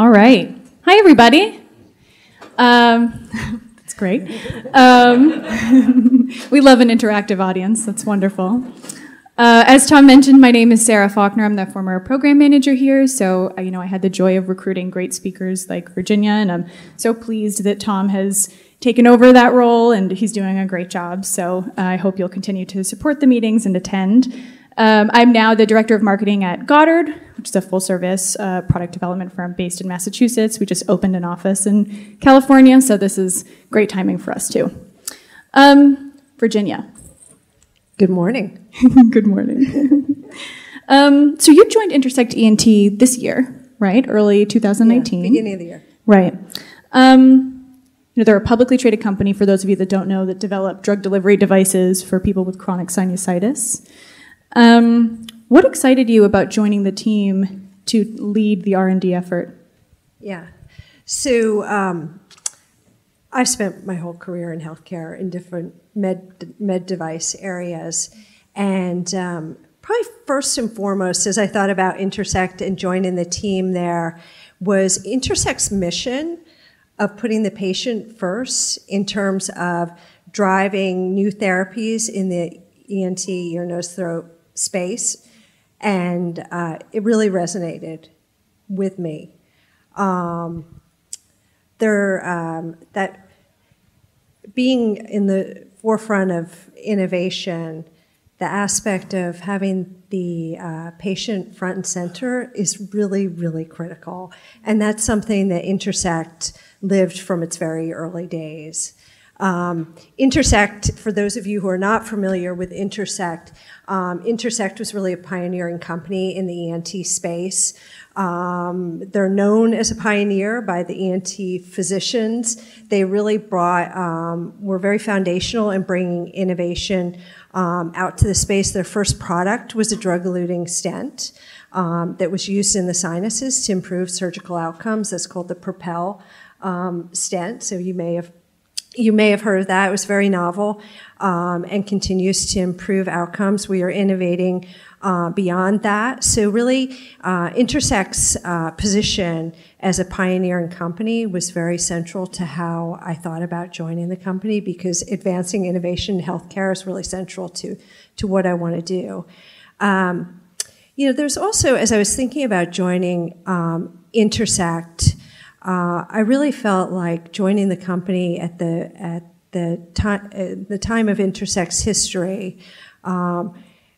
All right. Hi, everybody. That's great. We love an interactive audience. That's wonderful. As Tom mentioned, my name is Sarah Faulkner. I'm the former program manager here. So, I had the joy of recruiting great speakers like Virginia, and I'm so pleased that Tom has taken over that role, and he's doing a great job. So I hope you'll continue to support the meetings and attend. I'm now the director of marketing at Goddard, which is a full-service product development firm based in Massachusetts. We just opened an office in California, so this is great timing for us, too. Virginia. Good morning. Good morning. So you joined Intersect ENT this year, right? Early 2019. Yeah, beginning of the year. Right. They're a publicly traded company, for those of you that don't know, that develop drug delivery devices for people with chronic sinusitis. What excited you about joining the team to lead the R&D effort? Yeah. So I've spent my whole career in healthcare in different med device areas. And probably first and foremost, as I thought about Intersect and joining the team there, was Intersect's mission of putting the patient first in terms of driving new therapies in the ENT, ear, nose, throat space. And it really resonated with me. That being in the forefront of innovation, the aspect of having the patient front and center is really, really critical. And that's something that Intersect lived from its very early days. Intersect, for those of you who are not familiar with Intersect, Intersect was really a pioneering company in the ENT space. They're known as a pioneer by the ENT physicians. They really were very foundational in bringing innovation out to the space. Their first product was a drug-eluting stent that was used in the sinuses to improve surgical outcomes. That's called the Propel stent. So you may have heard of that. It was very novel and continues to improve outcomes. We are innovating beyond that. So really, Intersect's position as a pioneering company was very central to how I thought about joining the company, because advancing innovation in healthcare is really central to what I want to do. There's also, as I was thinking about joining Intersect, I really felt like joining the company at the time of Intersect's history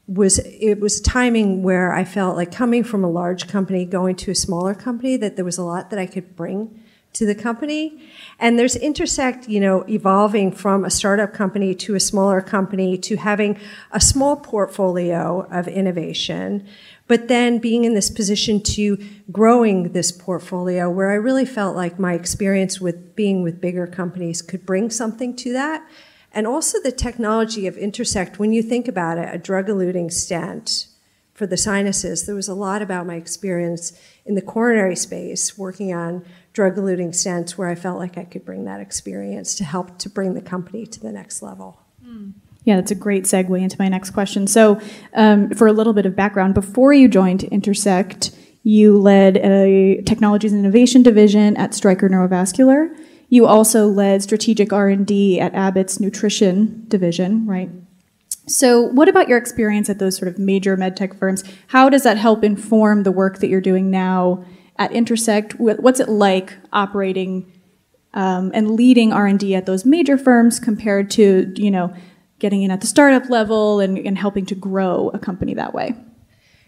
was timing where I felt like, coming from a large company going to a smaller company, that there was a lot that I could bring to the company. And there's Intersect, evolving from a startup company to a smaller company to having a small portfolio of innovation, but then being in this position to growing this portfolio, where I really felt like my experience with being with bigger companies could bring something to that. And also the technology of Intersect, when you think about it, a drug-eluting stent for the sinuses, there was a lot about my experience in the coronary space working on drug-eluting stents where I felt like I could bring that experience to help to bring the company to the next level. Yeah, that's a great segue into my next question. So for a little bit of background, before you joined Intersect, you led a Technologies and Innovation division at Stryker Neurovascular. You also led Strategic R&D at Abbott's Nutrition division, right? So what about your experience at those sort of major medtech firms? How does that help inform the work that you're doing now at Intersect? What's it like operating and leading R&D at those major firms compared to, getting in at the startup level and helping to grow a company that way?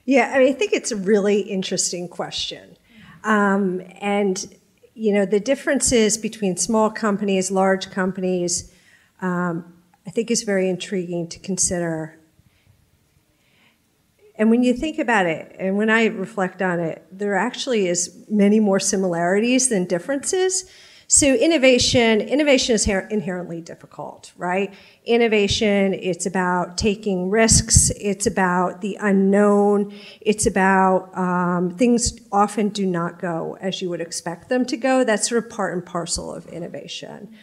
Yeah, I think it's a really interesting question. The differences between small companies, large companies, I think is very intriguing to consider. And when you think about it, and when I reflect on it, there actually is many more similarities than differences. So innovation is inherently difficult, right? Innovation, it's about taking risks, it's about the unknown, it's about things often do not go as you would expect them to go. That's sort of part and parcel of innovation.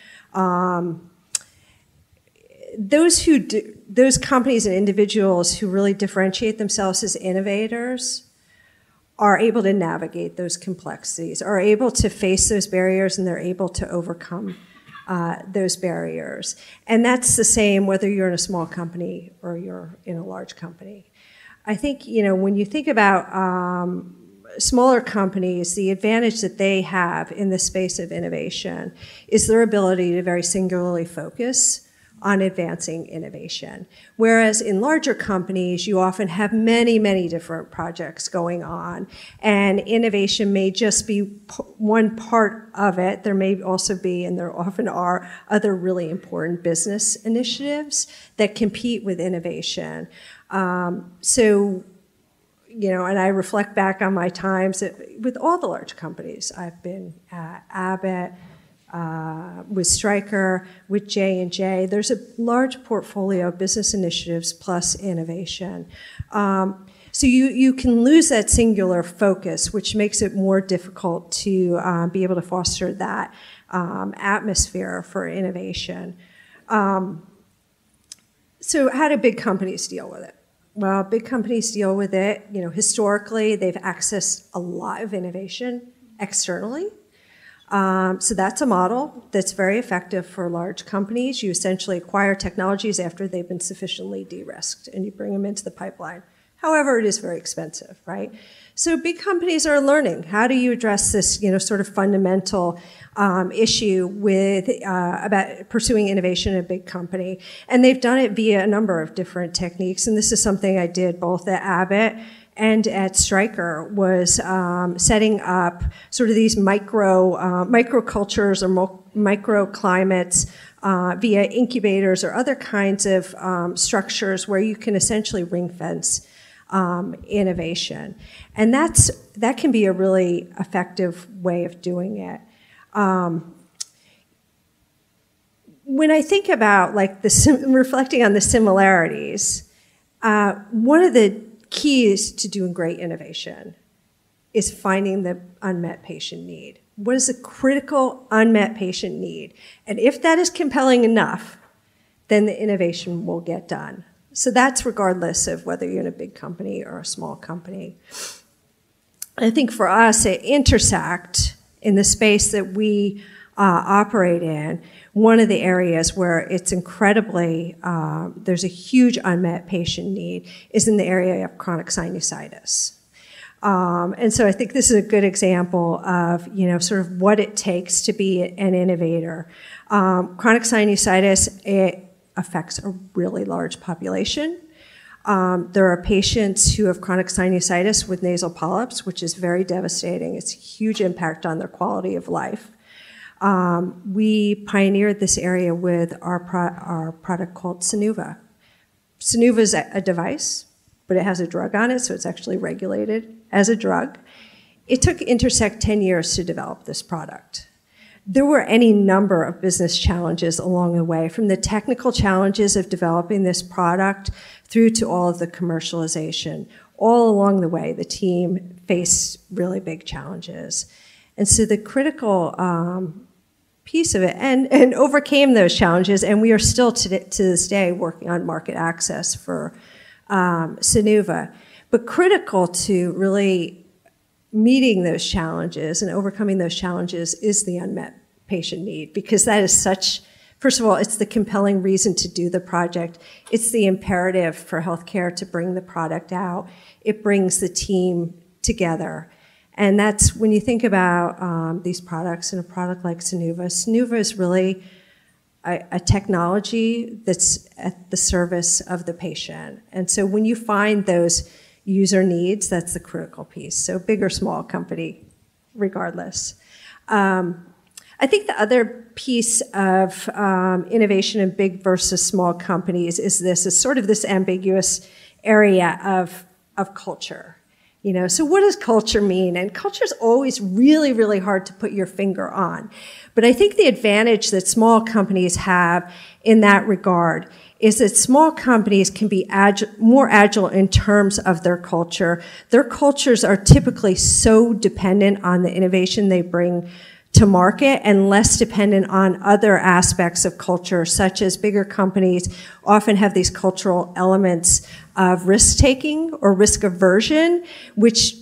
Those companies and individuals who really differentiate themselves as innovators are able to navigate those complexities, are able to face those barriers, and they're able to overcome those barriers. And that's the same whether you're in a small company or you're in a large company. I think, when you think about smaller companies, the advantage that they have in the space of innovation is their ability to very singularly focus on advancing innovation. Whereas in larger companies, you often have many, many different projects going on, and innovation may just be one part of it. There may also be, and there often are, other really important business initiatives that compete with innovation. And I reflect back on my times with all the large companies. I've been at Abbott, with Stryker, with J&J. There's a large portfolio of business initiatives plus innovation. So you can lose that singular focus, which makes it more difficult to be able to foster that atmosphere for innovation. So how do big companies deal with it? Well, big companies deal with it. Historically, they've accessed a lot of innovation externally. So that's a model that's very effective for large companies. You essentially acquire technologies after they've been sufficiently de-risked, and you bring them into the pipeline. However, it is very expensive, right? So big companies are learning. How do you address this, sort of fundamental issue with about pursuing innovation in a big company? And they've done it via a number of different techniques. And this is something I did both at Abbott and at Stryker, was setting up sort of these microcultures or microclimates via incubators or other kinds of structures where you can essentially ring fence innovation. And that can be a really effective way of doing it. When I think about reflecting on the similarities, one of the keys to doing great innovation is finding the unmet patient need. What is a critical unmet patient need? And if that is compelling enough, then the innovation will get done. So that's regardless of whether you're in a big company or a small company. I think for us at Intersect, in the space that we operate in, one of the areas where it's incredibly, there's a huge unmet patient need is in the area of chronic sinusitis. And so I think this is a good example of, sort of what it takes to be an innovator. Chronic sinusitis, it affects a really large population. There are patients who have chronic sinusitis with nasal polyps, which is very devastating. It's a huge impact on their quality of life. We pioneered this area with our product called Sinuva. Sinuva is a device, but it has a drug on it, so it's actually regulated as a drug. It took Intersect 10 years to develop this product. There were any number of business challenges along the way, from the technical challenges of developing this product through to all of the commercialization. All along the way, the team faced really big challenges. And so the critical piece of it, and overcame those challenges, and we are still to this day working on market access for Sinuva. But critical to really meeting those challenges and overcoming those challenges is the unmet patient need, because that is such, first of all, it's the compelling reason to do the project. It's the imperative for healthcare to bring the product out. It brings the team together. And that's when you think about these products and a product like Sinuva. Sinuva is really a technology that's at the service of the patient. And so when you find those user needs, that's the critical piece. So big or small company, regardless. I think the other piece of innovation in big versus small companies is sort of this ambiguous area of culture. So what does culture mean? And culture is always really, really hard to put your finger on. But I think the advantage that small companies have in that regard is that small companies can be more agile in terms of their culture. Their cultures are typically so dependent on the innovation they bring to market and less dependent on other aspects of culture, such as bigger companies often have these cultural elements of risk-taking or risk aversion, which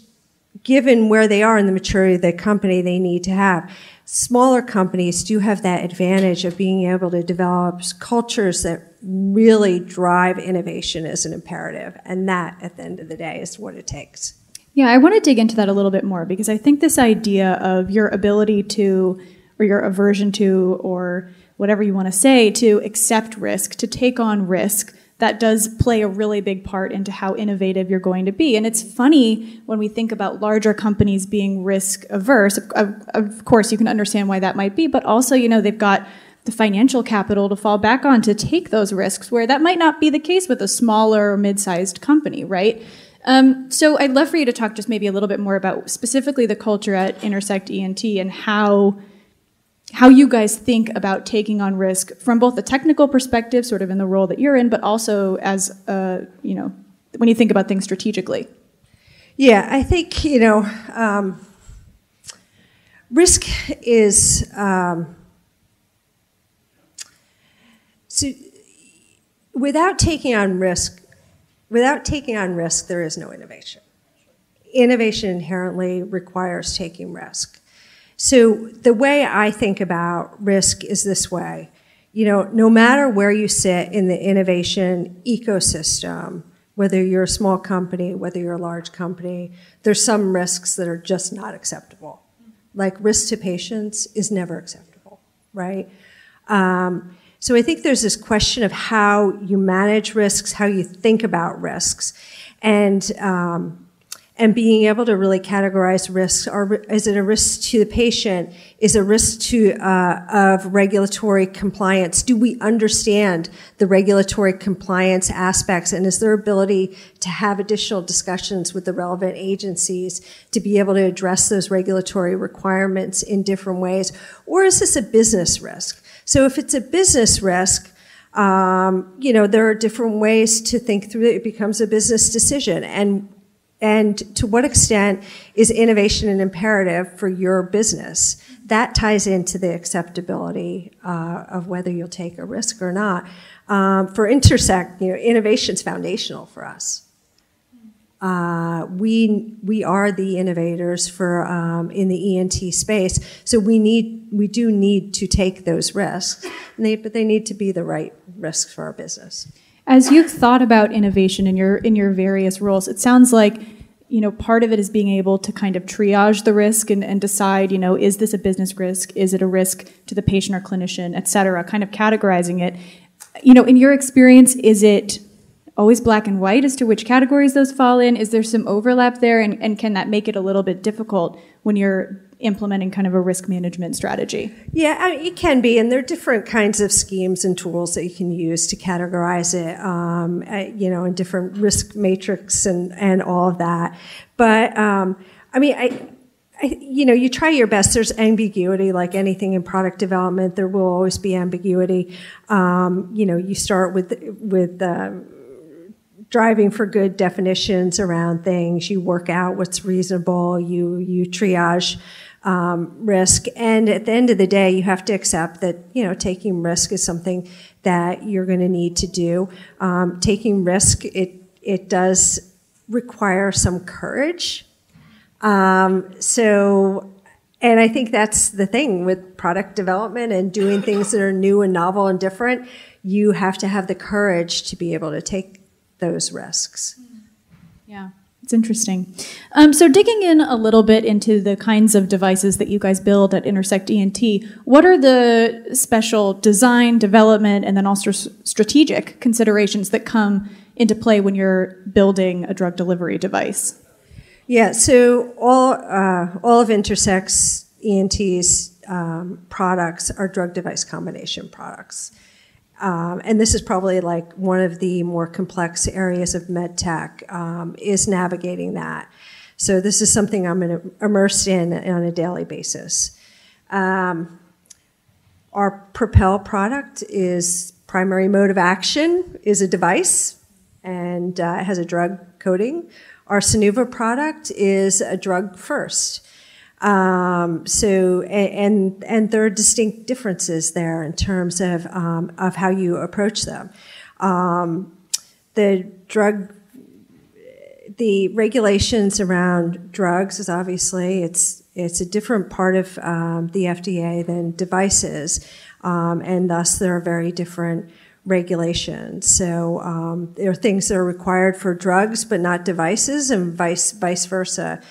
given where they are in the maturity of the company, they need to have. Smaller companies do have that advantage of being able to develop cultures that really drive innovation as an imperative, and that, at the end of the day, is what it takes. Yeah, I want to dig into that a little bit more, because I think this idea of your ability to, or your aversion to, or whatever you want to say, to accept risk, to take on risk, that does play a really big part into how innovative you're going to be. And it's funny when we think about larger companies being risk averse. Of course, you can understand why that might be, but also, you know, they've got the financial capital to fall back on to take those risks, where that might not be the case with a smaller or mid-sized company, right? So I'd love for you to talk just maybe a little bit more about specifically the culture at Intersect ENT and how you guys think about taking on risk from both a technical perspective, sort of in the role that you're in, but also as, you know, when you think about things strategically. Yeah, I think, you know, risk is, so without taking on risk, there is no innovation. Innovation inherently requires taking risk. So the way I think about risk is this way. You know, no matter where you sit in the innovation ecosystem, whether you're a small company, whether you're a large company, there's some risks that are just not acceptable. Like risk to patients is never acceptable, right? So I think there's this question of how you manage risks, how you think about risks, and being able to really categorize risks. Is it a risk to the patient? Is it a risk to of regulatory compliance? Do we understand the regulatory compliance aspects? And is there ability to have additional discussions with the relevant agencies to be able to address those regulatory requirements in different ways? Or is this a business risk? So if it's a business risk, you know, there are different ways to think through it. It becomes a business decision. And to what extent is innovation an imperative for your business? That ties into the acceptability of whether you'll take a risk or not. For Intersect, you know, innovation's foundational for us. We are the innovators for in the ENT space, so we do need to take those risks, but they need to be the right risks for our business. As you've thought about innovation in your various roles, it sounds like, you know, part of it is being able to kind of triage the risk and decide, you know, is this a business risk? Is it a risk to the patient or clinician, et cetera, kind of categorizing it. You know, in your experience, is it always black and white as to which categories those fall in? Is there some overlap there? And can that make it a little bit difficult when you're implementing kind of a risk management strategy? Yeah, I mean, it can be, and there are different kinds of schemes and tools that you can use to categorize it, you know, in different risk matrix and all of that. But, I mean, you know, you try your best. There's ambiguity, like anything in product development. There will always be ambiguity. You know, you start with driving for good definitions around things. You work out what's reasonable. You triage risk, and at the end of the day, you have to accept that, you know, taking risk is something that you're going to need to do. Taking risk, it does require some courage. So, and I think that's the thing with product development and doing things that are new and novel and different. You have to have the courage to be able to take those risks. Yeah. It's interesting. So digging in a little bit into the kinds of devices that you guys build at Intersect ENT, what are the special design, development, and then also strategic considerations that come into play when you're building a drug delivery device? Yeah, so all of Intersect ENT's products are drug device combination products. And this is probably like one of the more complex areas of medtech, is navigating that. So this is something I'm immersed in on a daily basis. Our Propel product is primary mode of action is a device, and it has a drug coating. Our Sinuva product is a drug first. So, and there are distinct differences there in terms of how you approach them. The drug the regulations around drugs is obviously, it's a different part of the FDA than devices, and thus there are very different regulations. So there are things that are required for drugs but not devices, and vice versa.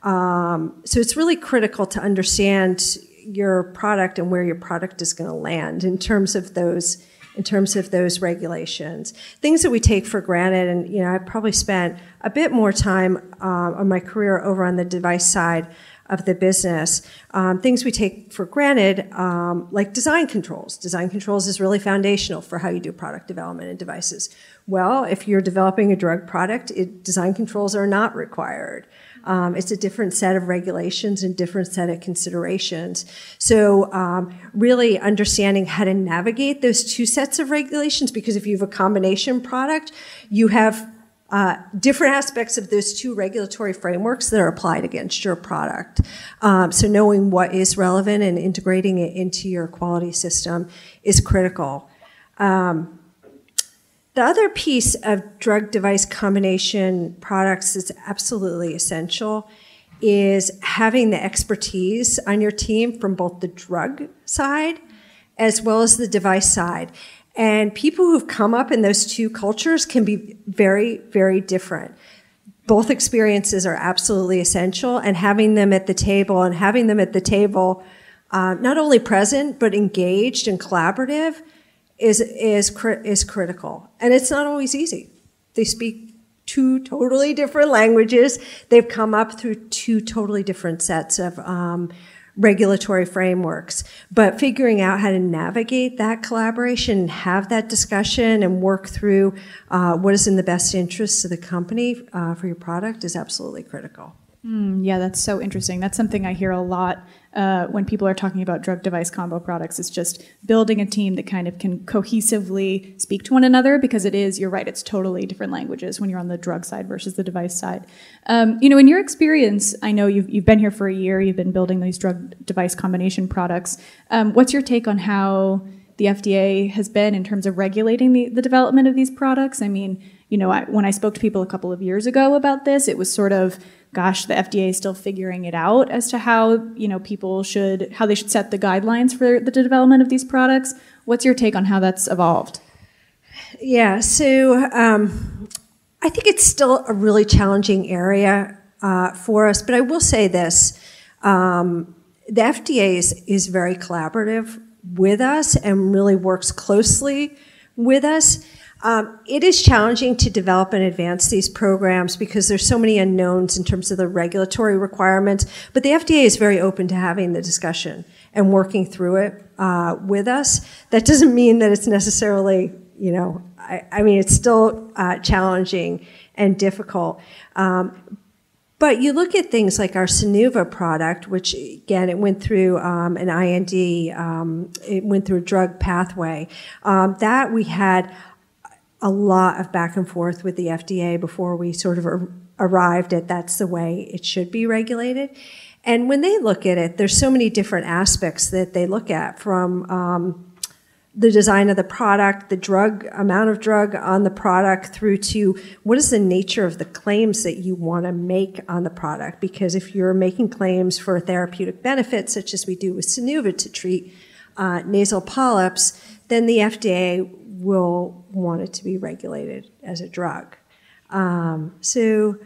So it's really critical to understand your product and where your product is going to land in terms of those regulations. Things that we take for granted, and I probably spent a bit more time on my career over on the device side of the business. Things we take for granted, like design controls. Design controls is really foundational for how you do product development in devices. Well, if you're developing a drug product, design controls are not required. It's a different set of regulations and different set of considerations. So really understanding how to navigate those two sets of regulations, because if you have a combination product, you have different aspects of those two regulatory frameworks that are applied against your product. So knowing what is relevant and integrating it into your quality system is critical. The other piece of drug-device combination products that's absolutely essential is having the expertise on your team from both the drug side as well as the device side. And people who've come up in those two cultures can be very, very different. Both experiences are absolutely essential, and having them at the table, not only present but engaged and collaborative, is critical. And it's not always easy. They speak two totally different languages. They've come up through two totally different sets of regulatory frameworks. But figuring out how to navigate that collaboration and have that discussion and work through what is in the best interest of the company for your product is absolutely critical. Yeah, that's so interesting. That's something I hear a lot when people are talking about drug-device combo products. It's just building a team that kind of can cohesively speak to one another, because you're right, it's totally different languages when you're on the drug side versus the device side. In your experience, I know you've been here for a year, you've been building these drug-device combination products. What's your take on how the FDA has been in terms of regulating the development of these products? I mean, when I spoke to people a couple of years ago about this, it was sort of, gosh, the FDA is still figuring it out as to how, how they should set the guidelines for the development of these products. What's your take on how that's evolved? Yeah, so I think it's still a really challenging area for us, but I will say this. The FDA is very collaborative with us and really works closely with us. It is challenging to develop and advance these programs because there's so many unknowns in terms of the regulatory requirements, but the FDA is very open to having the discussion and working through it with us. That doesn't mean that it's necessarily, it's still challenging and difficult. But you look at things like our Sinuva product, which, again, it went through an IND, it went through a drug pathway. That we had a lot of back and forth with the FDA before we sort of arrived at that's the way it should be regulated. And when they look at it, there's so many different aspects that they look at, from the design of the product, the amount of drug on the product, through to what is the nature of the claims that you want to make on the product. Because if you're making claims for therapeutic benefits, such as we do with Sinuva to treat nasal polyps, then the FDA will want it to be regulated as a drug. So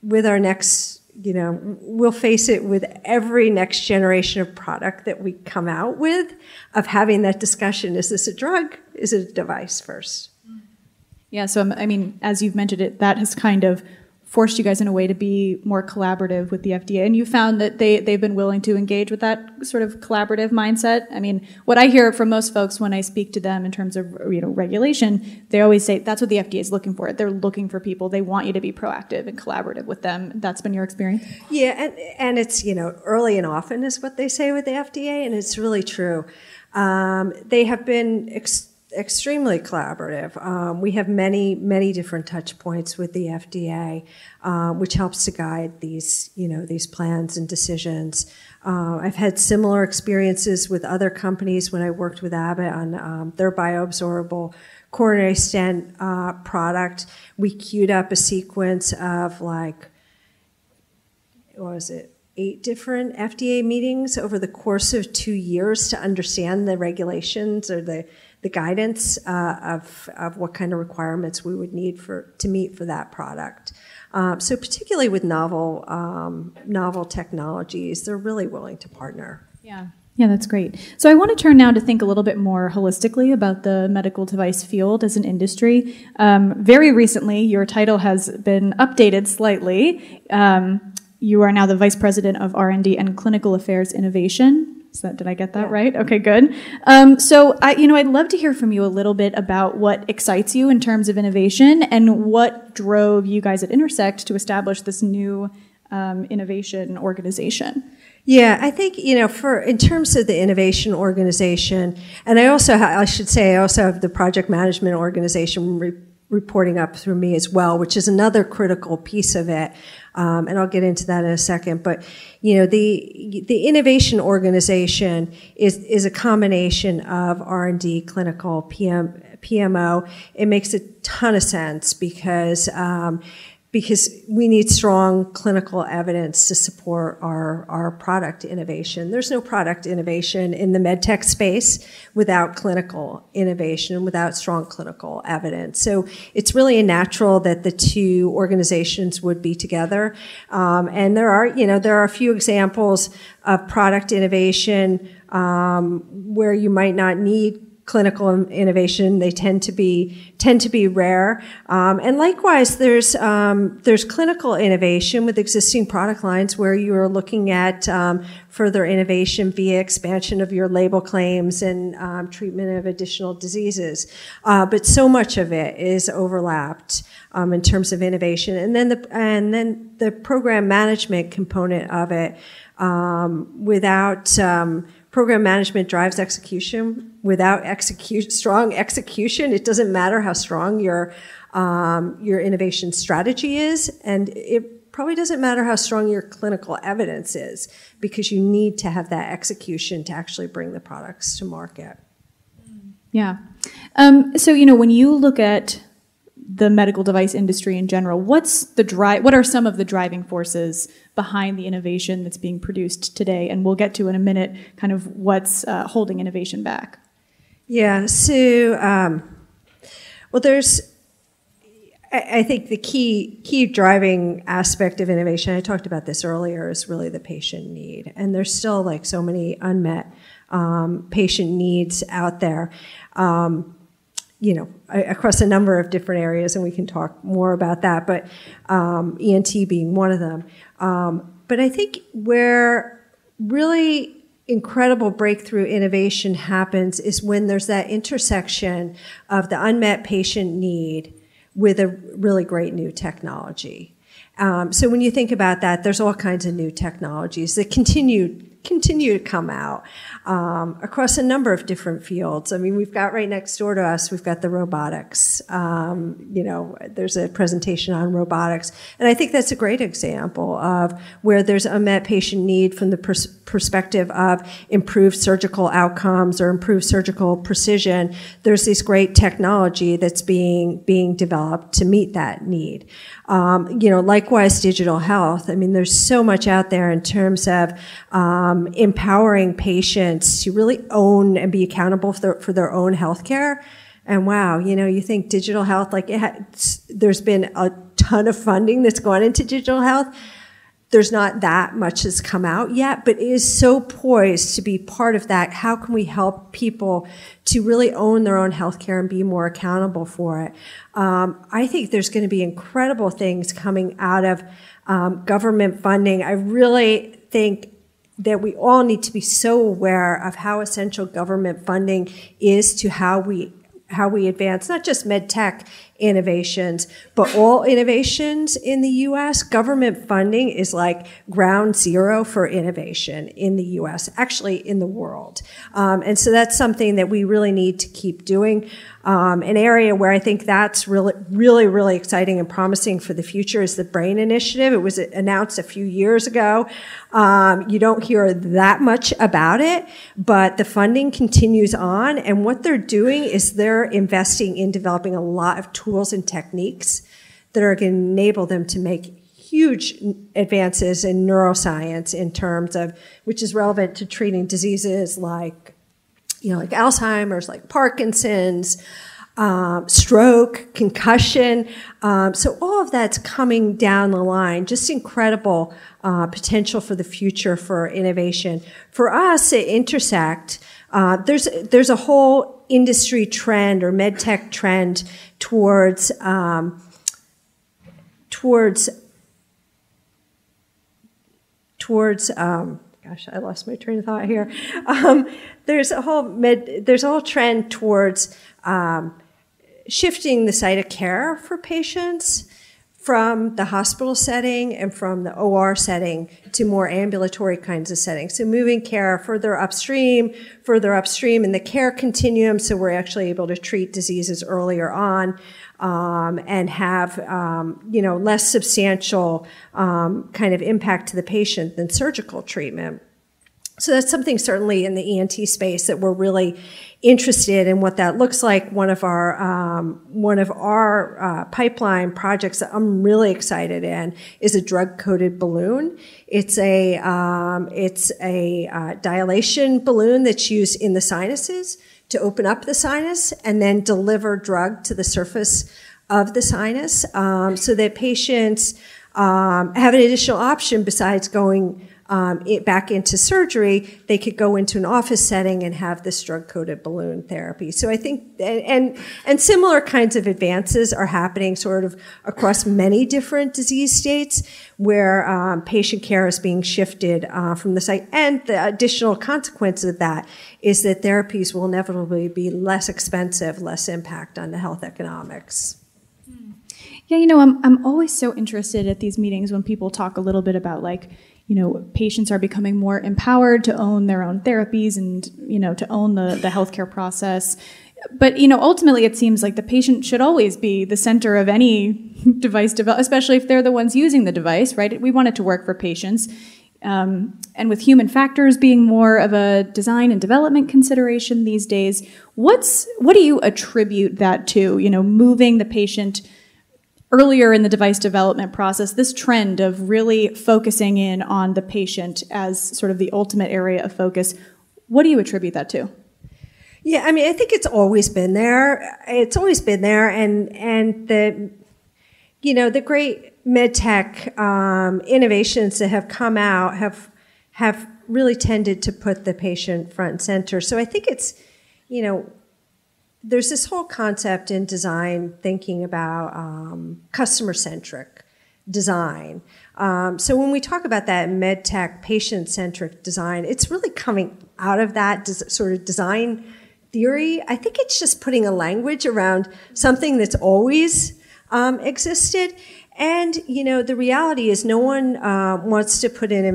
with our next, we'll face it with every next generation of product that we come out with, of having that discussion. Is this a drug? Is it a device first? Yeah, so as you've mentioned it, that has kind of forced you guys in a way to be more collaborative with the FDA, and you found that they've been willing to engage with that sort of collaborative mindset. I mean, what I hear from most folks when I speak to them in terms of regulation, they always say that's what the FDA is looking for. They're looking for people. They want you to be proactive and collaborative with them. That's been your experience? Yeah, and it's early and often is what they say with the FDA, and it's really true. They have been extremely collaborative. We have many different touch points with the FDA, which helps to guide these plans and decisions. I've had similar experiences with other companies when I worked with Abbott on their bioabsorbable coronary stent product. We queued up a sequence of 8 different FDA meetings over the course of 2 years to understand the regulations or the guidance of what kind of requirements we would need to meet for that product. So particularly with novel technologies, they're really willing to partner. Yeah, that's great. So I want to turn now to think a little bit more holistically about the medical device field as an industry. Very recently, your title has been updated slightly. You are now the Vice President of R&D and Clinical Affairs Innovation. Did I get that right? Okay, good. So I'd love to hear from you a little bit about what excites you in terms of innovation and what drove you guys at Intersect to establish this new innovation organization. Yeah, I think, in terms of the innovation organization, and I also have the project management organization reporting up through me as well, which is another critical piece of it. And I'll get into that in a second. But, the innovation organization is a combination of R&D, clinical, PMO. It makes a ton of sense because we need strong clinical evidence to support our product innovation. There's no product innovation in the medtech space without clinical innovation, without strong clinical evidence. So it's really natural that the two organizations would be together. And there are a few examples of product innovation where you might not need clinical innovation. They tend to be rare. And likewise, there's clinical innovation with existing product lines where you are looking at further innovation via expansion of your label claims and treatment of additional diseases. But so much of it is overlapped in terms of innovation. And then the program management component of it, without program management drives execution. Without strong execution, it doesn't matter how strong your innovation strategy is, and it probably doesn't matter how strong your clinical evidence is, because you need to have that execution to actually bring the products to market. Yeah. So when you look at the medical device industry in general, what are some of the driving forces behind the innovation that's being produced today? And we'll get to in a minute kind of what's holding innovation back. Yeah, so, I think the key driving aspect of innovation, I talked about this earlier, is really the patient need. And there's still so many unmet patient needs out there. Across a number of different areas, and we can talk more about that, but ENT being one of them. But I think where really incredible breakthrough innovation happens is when there's that intersection of the unmet patient need with a really great new technology. So when you think about that, there's all kinds of new technologies that continue to come out across a number of different fields. I mean, we've got right next door to us, we've got the robotics. There's a presentation on robotics. And I think that's a great example of where there's unmet patient need from the perspective of improved surgical outcomes or improved surgical precision. There's this great technology that's being developed to meet that need. Likewise, digital health. I mean, there's so much out there in terms of empowering patients to really own and be accountable for their own healthcare. And wow, you think digital health, there's been a ton of funding that's gone into digital health. There's not that much that's come out yet, but it is so poised to be part of that. How can we help people to really own their own healthcare and be more accountable for it? I think there's going to be incredible things coming out of government funding. I really think that we all need to be so aware of how essential government funding is to how we we advance not just medtech innovations, but all innovations in the U.S. Government funding is like ground zero for innovation in the U.S., actually in the world. And so that's something that we really need to keep doing. An area where I think that's really exciting and promising for the future is the BRAIN initiative. It was announced a few years ago. You don't hear that much about it, but the funding continues on. And what they're doing is they're investing in developing a lot of tools and techniques that are going to enable them to make huge advances in neuroscience in terms of, which is relevant to treating diseases like Alzheimer's, like Parkinson's, stroke, concussion. So all of that's coming down the line. Just incredible potential for the future for innovation. For us at Intersect, there's a whole industry trend or medtech trend towards gosh, I lost my train of thought here. There's a whole trend towards shifting the site of care for patients from the hospital setting and from the OR setting to more ambulatory kinds of settings. So moving care further upstream in the care continuum, so we're actually able to treat diseases earlier on and have less substantial kind of impact to the patient than surgical treatment. So that's something certainly in the ENT space that we're really interested in what that looks like. One of our pipeline projects that I'm really excited in is a drug-coated balloon. It's a dilation balloon that's used in the sinuses to open up the sinus and then deliver drug to the surface of the sinus, so that patients have an additional option besides going back into surgery. They could go into an office setting and have this drug-coated balloon therapy. So I think, and similar kinds of advances are happening sort of across many different disease states where patient care is being shifted from the site. And the additional consequence of that is that therapies will inevitably be less expensive, less impact on the health economics. Yeah, I'm always so interested at these meetings when people talk a little bit about patients are becoming more empowered to own their own therapies and, to own the healthcare process. But, ultimately it seems like the patient should always be the center of any device development, especially if they're the ones using the device, right? We want it to work for patients. And with human factors being more of a design and development consideration these days, what do you attribute that to, moving the patient earlier in the device development process, this trend of really focusing in on the patient as sort of the ultimate area of focus? What do you attribute that to? Yeah, I think it's always been there. It's always been there, and the great medtech innovations that have come out have really tended to put the patient front and center. So I think it's, there's this whole concept in design thinking about customer-centric design. So when we talk about that medtech patient-centric design, it's really coming out of that sort of design theory. I think it's just putting a language around something that's always existed. And, the reality is no one wants to put an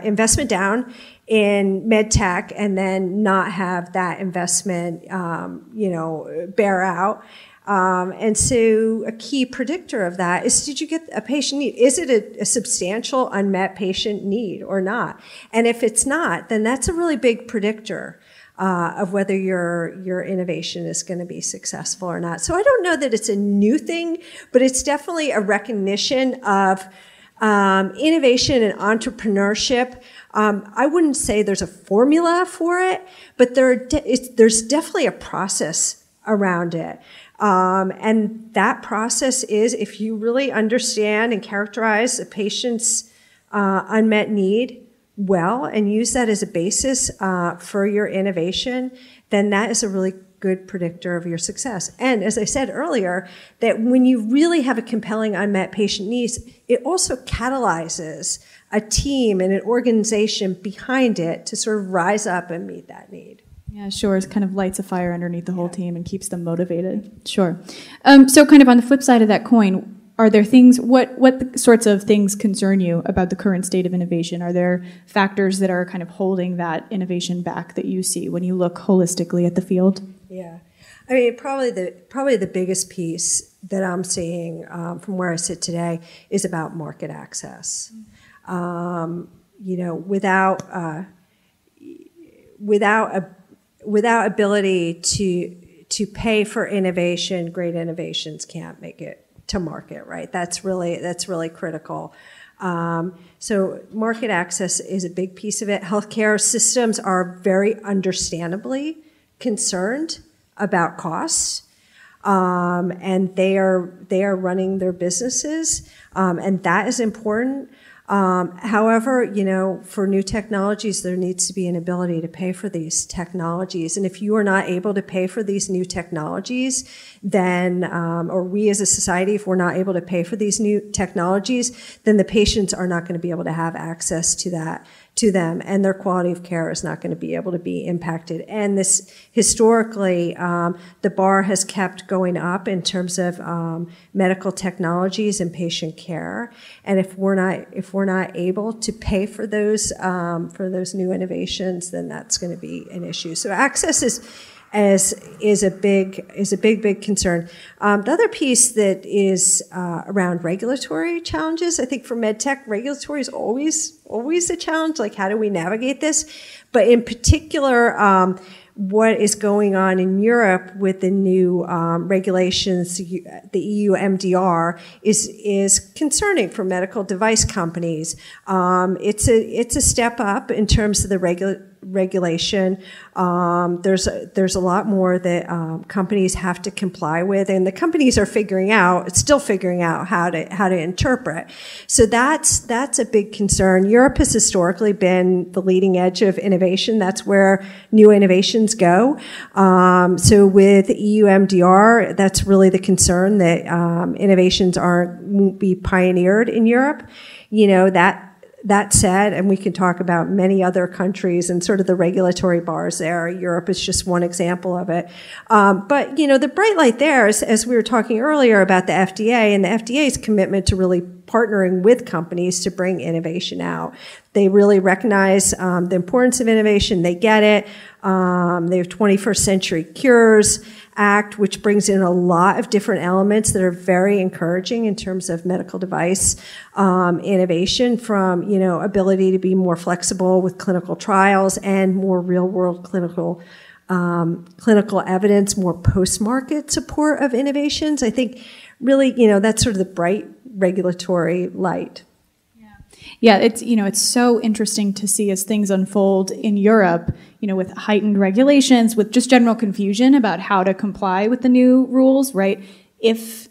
investment down in medtech and then not have that investment, bear out. And so a key predictor of that is, did you get a patient need? Is it a substantial unmet patient need or not? And if it's not, then that's a really big predictor of whether your innovation is going to be successful or not. So I don't know that it's a new thing, but it's definitely a recognition of innovation and entrepreneurship. I wouldn't say there's a formula for it, but there's definitely a process around it. And that process is, if you really understand and characterize a patient's unmet need well and use that as a basis for your innovation, then that is a really good predictor of your success. And as I said earlier, that when you really have a compelling unmet patient needs, it also catalyzes a team and an organization behind it to sort of rise up and meet that need. Yeah, sure. It kind of lights a fire underneath the whole team and keeps them motivated. Sure. So kind of on the flip side of that coin, are there things, what sorts of things concern you about the current state of innovation? Are there factors that are kind of holding that innovation back that you see when you look holistically at the field? Yeah. I mean, probably the biggest piece that I'm seeing from where I sit today is about market access. Without ability to pay for innovation, great innovations can't make it to market, right? That's really critical. So market access is a big piece of it. Healthcare systems are very understandably concerned about costs, and they are running their businesses, and that is important. However, for new technologies, there needs to be an ability to pay for these technologies. And if you are not able to pay for these new technologies, then, or we as a society, if we're not able to pay for these new technologies, then the patients are not going to be able to have access to them, and their quality of care is not going to be able to be impacted. And this, historically, the bar has kept going up in terms of medical technologies and patient care. And if we're not able to pay for those new innovations, then that's going to be an issue. So access is a big concern. The other piece that is around regulatory challenges. I think for medtech, regulatory is always a challenge. Like, how do we navigate this? But in particular, what is going on in Europe with the new regulations, the EU MDR, is concerning for medical device companies. It's a step up in terms of the regulation. There's a lot more that companies have to comply with, and the companies are still figuring out how to interpret. So that's a big concern. Europe has historically been the leading edge of innovation. That's where new innovations go. So with EU MDR, that's really the concern, that innovations won't be pioneered in Europe. That said, and we can talk about many other countries and sort of the regulatory bars there. Europe is just one example of it. But, the bright light there is, as we were talking earlier about the FDA and the FDA's commitment to really partnering with companies to bring innovation out. They really recognize the importance of innovation. They get it. They have 21st Century Cures Act, which brings in a lot of different elements that are very encouraging in terms of medical device innovation, from ability to be more flexible with clinical trials and more real-world clinical evidence, more post-market support of innovations. I think really, that's sort of the bright regulatory light. Yeah, it's so interesting to see as things unfold in Europe, with heightened regulations, with just general confusion about how to comply with the new rules, right? If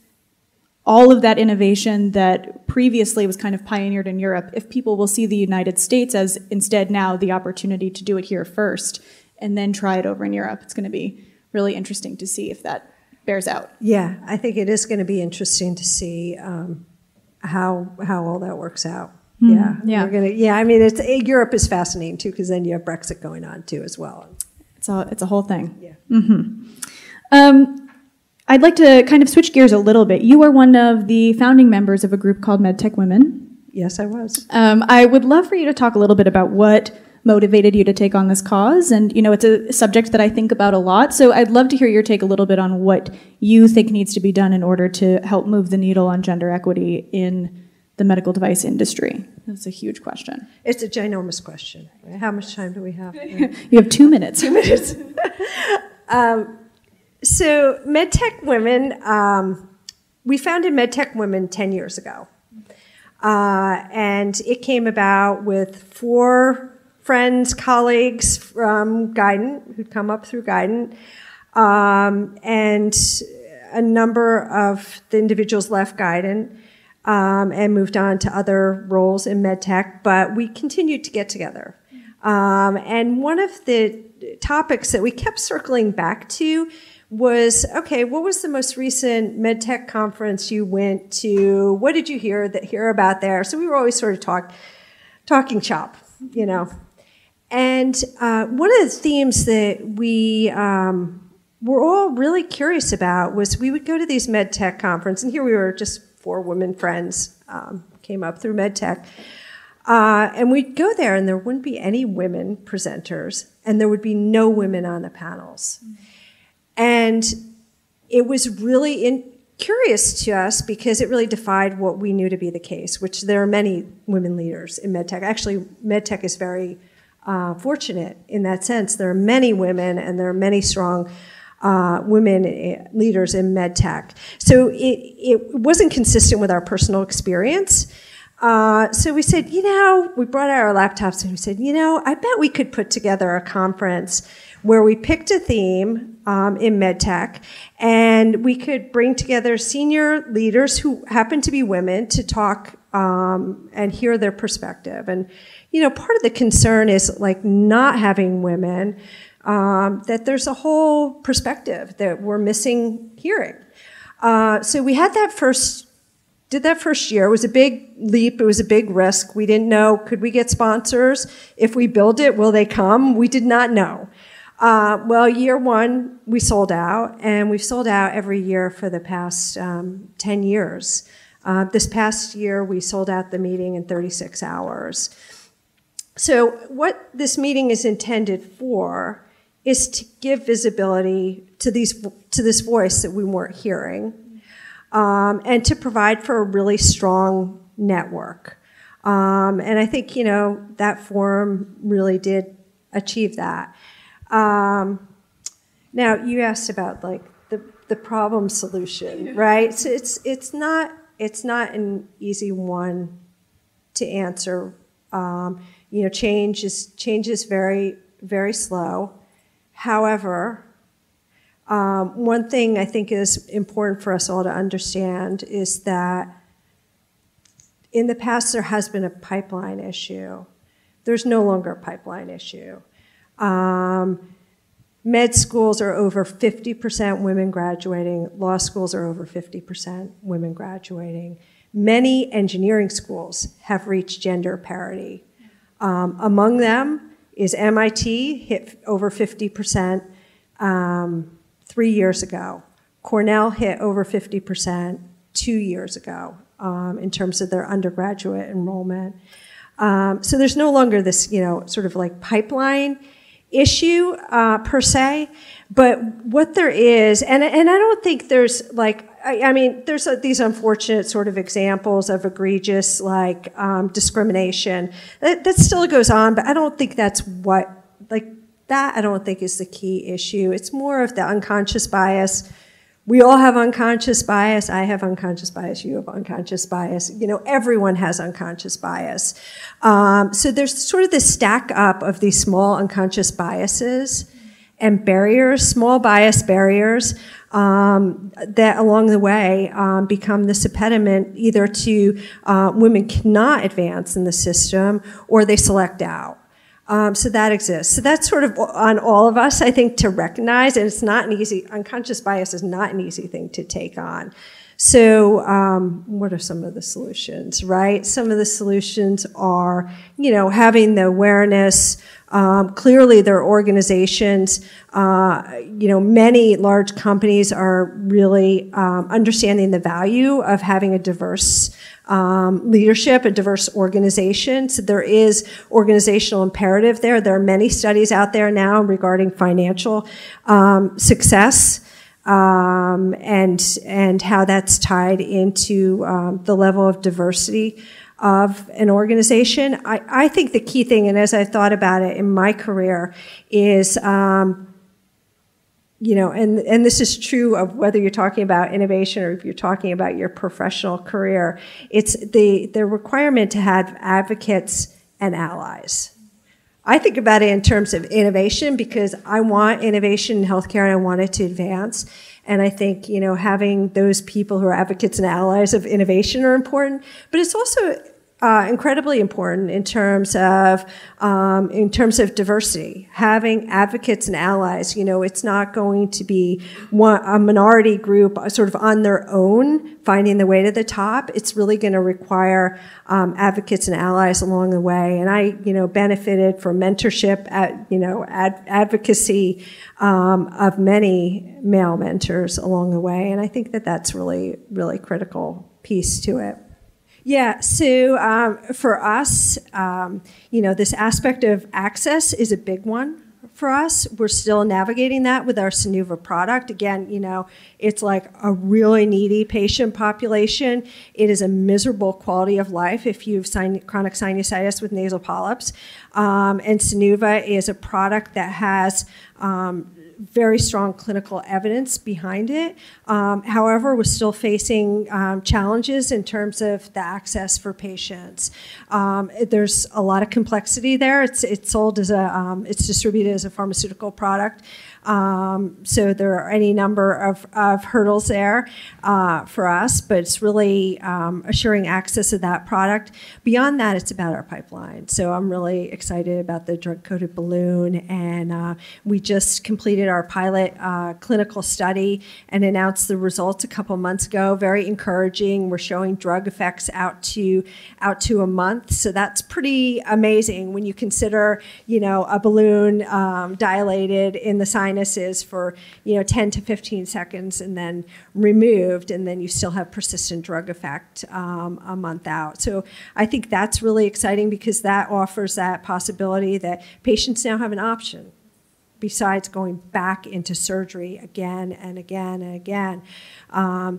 all of that innovation that previously was kind of pioneered in Europe, if people will see the United States as instead now the opportunity to do it here first and then try it over in Europe, it's going to be really interesting to see if that bears out. Yeah, I think it is going to be interesting to see how all that works out. Yeah. I mean, Europe is fascinating too, because then you have Brexit going on too as well. It's a whole thing. Yeah. Mm-hmm. I'd like to kind of switch gears a little bit. You are one of the founding members of a group called MedtechWomen. Yes, I was. I would love for you to talk a little bit about what motivated you to take on this cause. And, it's a subject that I think about a lot. So I'd love to hear your take a little bit on what you think needs to be done in order to help move the needle on gender equity in the medical device industry. That's a huge question. It's a ginormous question. How much time do we have? You have 2 minutes. 2 minutes. So MedtechWomen, we founded MedtechWomen 10 years ago. And it came about with 4 friends, colleagues from Goddard, who'd come up through Goddard, and a number of the individuals left Goddard and moved on to other roles in medtech, but we continued to get together. And one of the topics that we kept circling back to was, okay, what was the most recent medtech conference you went to? What did you hear about there? So we were always sort of talking shop, And one of the themes that we were all really curious about was we would go to these MedTech conferences, and here we were, just 4 women friends came up through MedTech, and we'd go there and there wouldn't be any women presenters, and there would be no women on the panels. And it was really curious to us because it really defied what we knew to be the case, which there are many women leaders in MedTech. Actually, MedTech is very fortunate in that sense. There are many women and there are many strong women leaders in MedTech. So it wasn't consistent with our personal experience. So we said, we brought out our laptops and we said, I bet we could put together a conference where we picked a theme in MedTech and we could bring together senior leaders who happen to be women to talk and hear their perspective. And, part of the concern is like not having women, that there's a whole perspective that we're missing hearing. So we had did that first year. It was a big leap. It was a big risk. We didn't know, could we get sponsors? If we build it, will they come? We did not know. Well, year 1, we sold out, and we've sold out every year for the past 10 years. This past year, we sold out the meeting in 36 hours. So what this meeting is intended for is to give visibility to this voice that we weren't hearing, and to provide for a really strong network. And I think, that forum really did achieve that. Now, you asked about like the problem solution, right? So it's not an easy one to answer. Change is very, very slow. However, one thing I think is important for us all to understand is that in the past there has been a pipeline issue. There's no longer a pipeline issue. Med schools are over 50% women graduating. Law schools are over 50% women graduating. Many engineering schools have reached gender parity. Among them is MIT, hit over 50% 3 years ago. Cornell hit over 50% 2 years ago in terms of their undergraduate enrollment. So there's no longer this, sort of like pipeline issue per se, but what there is, and I don't think there's like, there's these unfortunate sort of examples of egregious like discrimination that still goes on, but I don't think that's I don't think is the key issue. It's more of the unconscious bias. We all have unconscious bias. I have unconscious bias. You have unconscious bias. Everyone has unconscious bias. So there's sort of this stack up of these small unconscious biases and barriers, small bias barriers, that along the way become this impediment either to women cannot advance in the system or they select out. So that exists. So that's sort of on all of us, I think, to recognize, and it's not an easy, unconscious bias is not an easy thing to take on. So what are some of the solutions, right? Some of the solutions are, having the awareness. Clearly there are organizations, many large companies are really understanding the value of having a diverse leadership, a diverse organization. So there is organizational imperative there. There are many studies out there now regarding financial success and how that's tied into the level of diversity of an organization. I think the key thing, and as I thought about it in my career, is and this is true of whether you're talking about innovation or if you're talking about your professional career, it's the requirement to have advocates and allies. I think about it in terms of innovation because I want innovation in healthcare and I want it to advance. And I think, having those people who are advocates and allies of innovation are important. But it's also incredibly important in terms of diversity. Having advocates and allies, it's not going to be a minority group sort of on their own finding the way to the top. It's really going to require advocates and allies along the way. And I, benefited from mentorship, advocacy of many male mentors along the way. And I think that that's really, really critical piece to it. Yeah, so for us, this aspect of access is a big one for us. We're still navigating that with our Sinuva product. Again, it's like a really needy patient population. It is a miserable quality of life if you have chronic sinusitis with nasal polyps. And Sinuva is a product that has very strong clinical evidence behind it. However, we're still facing challenges in terms of the access for patients. There's a lot of complexity there. It's sold as it's distributed as a pharmaceutical product. So there are any number of hurdles there for us, but it's really assuring access to that product. Beyond that, it's about our pipeline. So I'm really excited about the drug-coated balloon, and we just completed our pilot clinical study and announced the results a couple months ago. Very encouraging. We're showing drug effects out to a month. So that's pretty amazing when you consider, a balloon dilated in the sinuses for 10 to 15 seconds and then removed, and then you still have persistent drug effect a month out. So I think that's really exciting because that offers that possibility that patients now have an option besides going back into surgery again and again and again.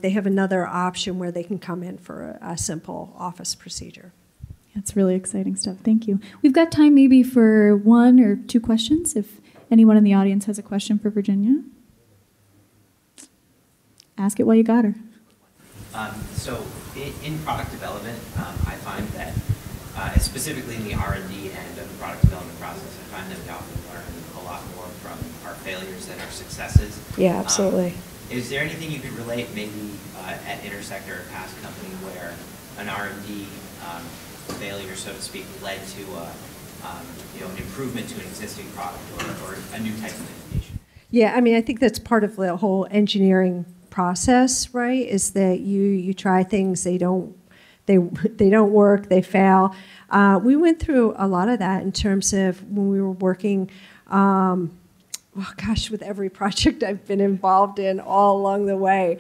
They have another option where they can come in for a simple office procedure. That's really exciting stuff. Thank you. We've got time maybe for one or two questions if anyone in the audience has a question for Virginia. Ask it while you got her. So in product development, I find that, specifically in the R&D end of the product development process, I find that we often learn a lot more from our failures than our successes. Yeah, absolutely. Is there anything you could relate maybe at Intersect or a past company where an R&D failure, so to speak, led to an improvement to an existing product or a new type of innovation? Yeah, I think that's part of the whole engineering process, right? Is that you try things, they don't work, they fail. We went through a lot of that in terms of when we were working, with every project I've been involved in all along the way.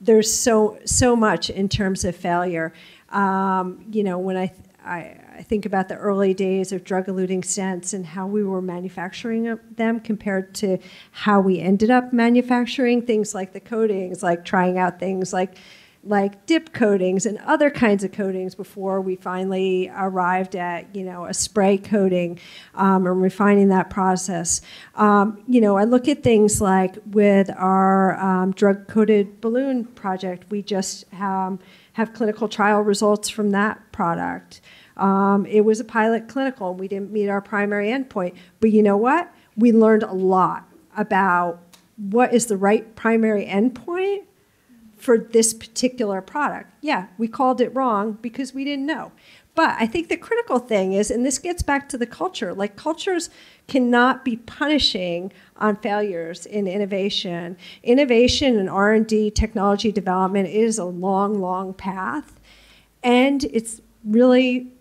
There's so much in terms of failure. When I think about the early days of drug-eluting stents and how we were manufacturing them compared to how we ended up manufacturing things like the coatings, like trying out things like dip coatings and other kinds of coatings before we finally arrived at, a spray coating and refining that process. I look at things like with our drug-coated balloon project, we just have clinical trial results from that product. It was a pilot clinical. We didn't meet our primary endpoint. But you know what? We learned a lot about what is the right primary endpoint for this particular product. Yeah, we called it wrong because we didn't know. But I think the critical thing is, and this gets back to the culture, like cultures cannot be punishing on failures in innovation. Innovation and R&D, technology development is a long, long path. And it's really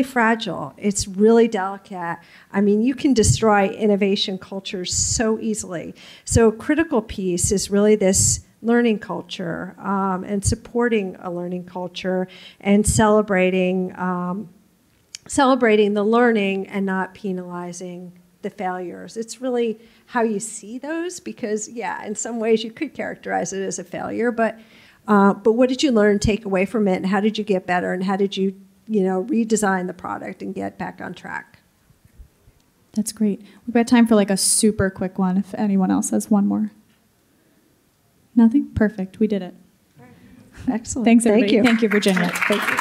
fragile. It's really delicate. You can destroy innovation cultures so easily. So a critical piece is really this learning culture and supporting a learning culture and celebrating the learning and not penalizing the failures. It's really how you see those because, yeah, in some ways you could characterize it as a failure, but what did you learn, take away from it, and how did you get better, and how did you redesign the product and get back on track? That's great. We've got time for like a super quick one if anyone else has one more. Nothing? Perfect. We did it. Excellent. Thanks, everybody. Thank you. Thank you, Virginia. Thank you.